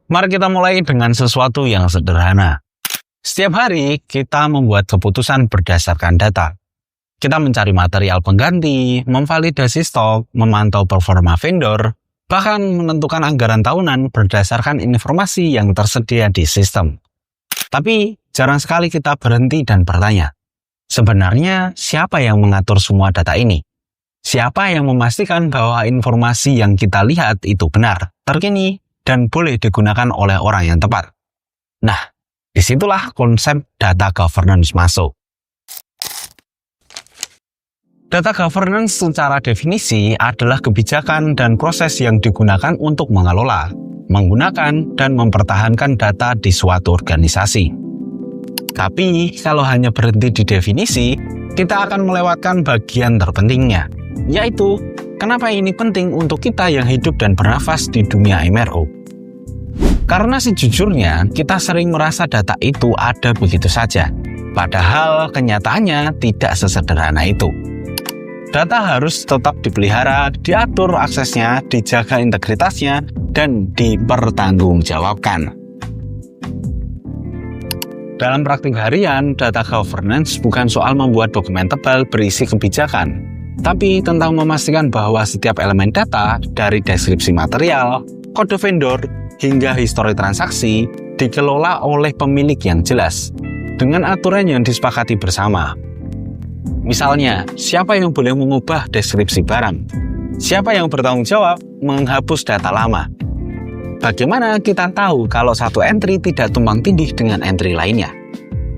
Mari kita mulai dengan sesuatu yang sederhana. Setiap hari, kita membuat keputusan berdasarkan data. Kita mencari material pengganti, memvalidasi stok, memantau performa vendor, bahkan menentukan anggaran tahunan berdasarkan informasi yang tersedia di sistem. Tapi, jarang sekali kita berhenti dan bertanya, sebenarnya siapa yang mengatur semua data ini? Siapa yang memastikan bahwa informasi yang kita lihat itu benar, terkini, dan boleh digunakan oleh orang yang tepat? Nah, disitulah konsep data governance masuk. Data governance secara definisi adalah kebijakan dan proses yang digunakan untuk mengelola, menggunakan, dan mempertahankan data di suatu organisasi. Tapi, kalau hanya berhenti di definisi, kita akan melewatkan bagian terpentingnya, yaitu kenapa ini penting untuk kita yang hidup dan bernafas di dunia MRO. Karena sejujurnya, kita sering merasa data itu ada begitu saja, padahal kenyataannya tidak sesederhana itu. Data harus tetap dipelihara, diatur aksesnya, dijaga integritasnya, dan dipertanggungjawabkan. Dalam praktik harian, data governance bukan soal membuat dokumen tebal berisi kebijakan, tapi tentang memastikan bahwa setiap elemen data, dari deskripsi material, kode vendor, hingga histori transaksi, dikelola oleh pemilik yang jelas, dengan aturan yang disepakati bersama. Misalnya, siapa yang boleh mengubah deskripsi barang? Siapa yang bertanggung jawab menghapus data lama? Bagaimana kita tahu kalau satu entry tidak tumpang tindih dengan entry lainnya?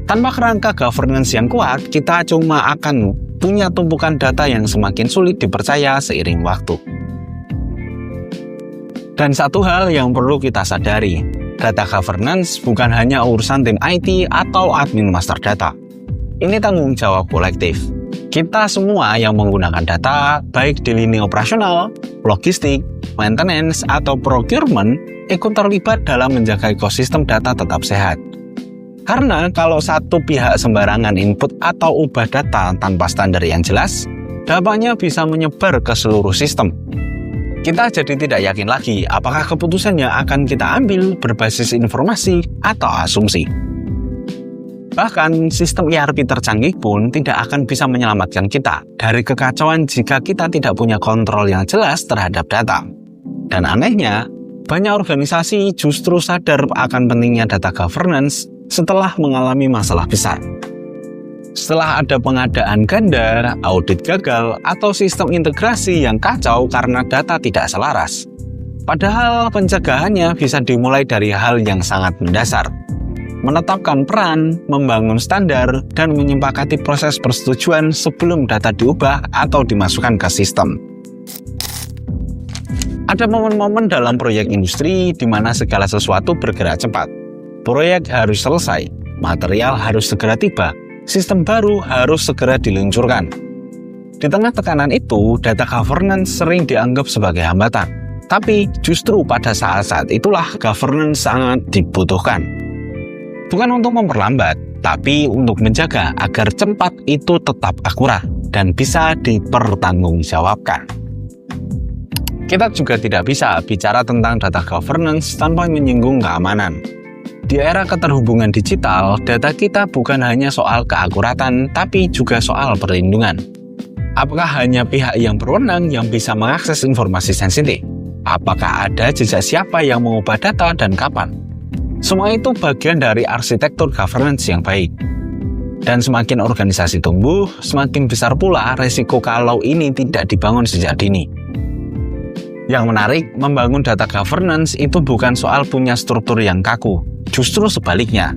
Tanpa kerangka governance yang kuat, kita cuma akan punya tumpukan data yang semakin sulit dipercaya seiring waktu. Dan satu hal yang perlu kita sadari, data governance bukan hanya urusan tim IT atau admin master data. Ini tanggung jawab kolektif. Kita semua yang menggunakan data, baik di lini operasional, logistik, maintenance, atau procurement, ikut terlibat dalam menjaga ekosistem data tetap sehat. Karena kalau satu pihak sembarangan input atau ubah data tanpa standar yang jelas, dampaknya bisa menyebar ke seluruh sistem. Kita jadi tidak yakin lagi apakah keputusan yang akan kita ambil berbasis informasi atau asumsi. Bahkan, sistem ERP tercanggih pun tidak akan bisa menyelamatkan kita dari kekacauan jika kita tidak punya kontrol yang jelas terhadap data. Dan anehnya, banyak organisasi justru sadar akan pentingnya data governance setelah mengalami masalah besar. Setelah ada pengadaan ganda, audit gagal, atau sistem integrasi yang kacau karena data tidak selaras. Padahal pencegahannya bisa dimulai dari hal yang sangat mendasar. Menetapkan peran, membangun standar, dan menyepakati proses persetujuan sebelum data diubah atau dimasukkan ke sistem. Ada momen-momen dalam proyek industri di mana segala sesuatu bergerak cepat. Proyek harus selesai, material harus segera tiba, sistem baru harus segera diluncurkan. Di tengah tekanan itu, data governance sering dianggap sebagai hambatan. Tapi justru pada saat-saat itulah governance sangat dibutuhkan. Bukan untuk memperlambat, tapi untuk menjaga agar cepat itu tetap akurat dan bisa dipertanggungjawabkan. Kita juga tidak bisa bicara tentang data governance tanpa menyinggung keamanan. Di era keterhubungan digital, data kita bukan hanya soal keakuratan, tapi juga soal perlindungan. Apakah hanya pihak yang berwenang yang bisa mengakses informasi sensitif? Apakah ada jejak siapa yang mengubah data dan kapan? Semua itu bagian dari arsitektur governance yang baik. Dan semakin organisasi tumbuh, semakin besar pula resiko kalau ini tidak dibangun sejak dini. Yang menarik, membangun data governance itu bukan soal punya struktur yang kaku. Justru sebaliknya,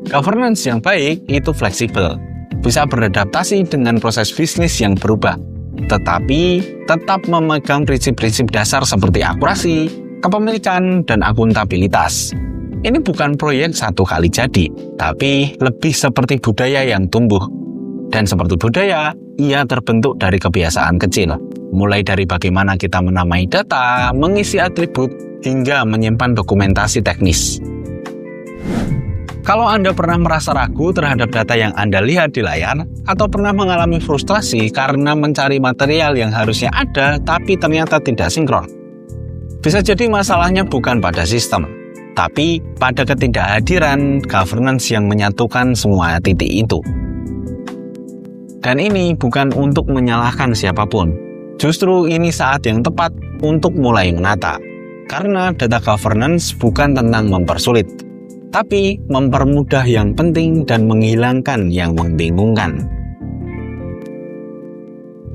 governance yang baik itu fleksibel, bisa beradaptasi dengan proses bisnis yang berubah, tetapi tetap memegang prinsip-prinsip dasar seperti akurasi, kepemilikan, dan akuntabilitas. Ini bukan proyek satu kali jadi, tapi lebih seperti budaya yang tumbuh. Dan seperti budaya, ia terbentuk dari kebiasaan kecil. Mulai dari bagaimana kita menamai data, mengisi atribut, hingga menyimpan dokumentasi teknis. Kalau Anda pernah merasa ragu terhadap data yang Anda lihat di layar, atau pernah mengalami frustrasi karena mencari material yang harusnya ada tapi ternyata tidak sinkron, bisa jadi masalahnya bukan pada sistem, tapi pada ketidakhadiran governance yang menyatukan semua titik itu. Dan ini bukan untuk menyalahkan siapapun. Justru ini saat yang tepat untuk mulai menata. Karena data governance bukan tentang mempersulit, tapi mempermudah yang penting dan menghilangkan yang membingungkan.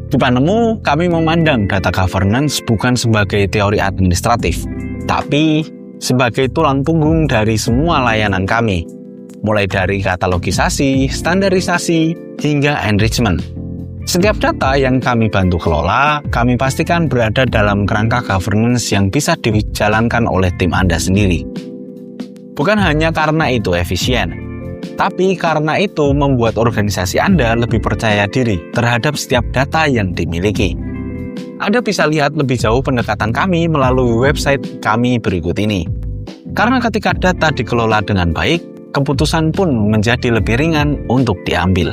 Di Panemu, kami memandang data governance bukan sebagai teori administratif, tapi sebagai tulang punggung dari semua layanan kami, mulai dari katalogisasi, standarisasi, hingga enrichment. Setiap data yang kami bantu kelola, kami pastikan berada dalam kerangka governance yang bisa dijalankan oleh tim Anda sendiri. Bukan hanya karena itu efisien, tapi karena itu membuat organisasi Anda lebih percaya diri terhadap setiap data yang dimiliki. Anda bisa lihat lebih jauh pendekatan kami melalui website kami berikut ini. Karena ketika data dikelola dengan baik, keputusan pun menjadi lebih ringan untuk diambil.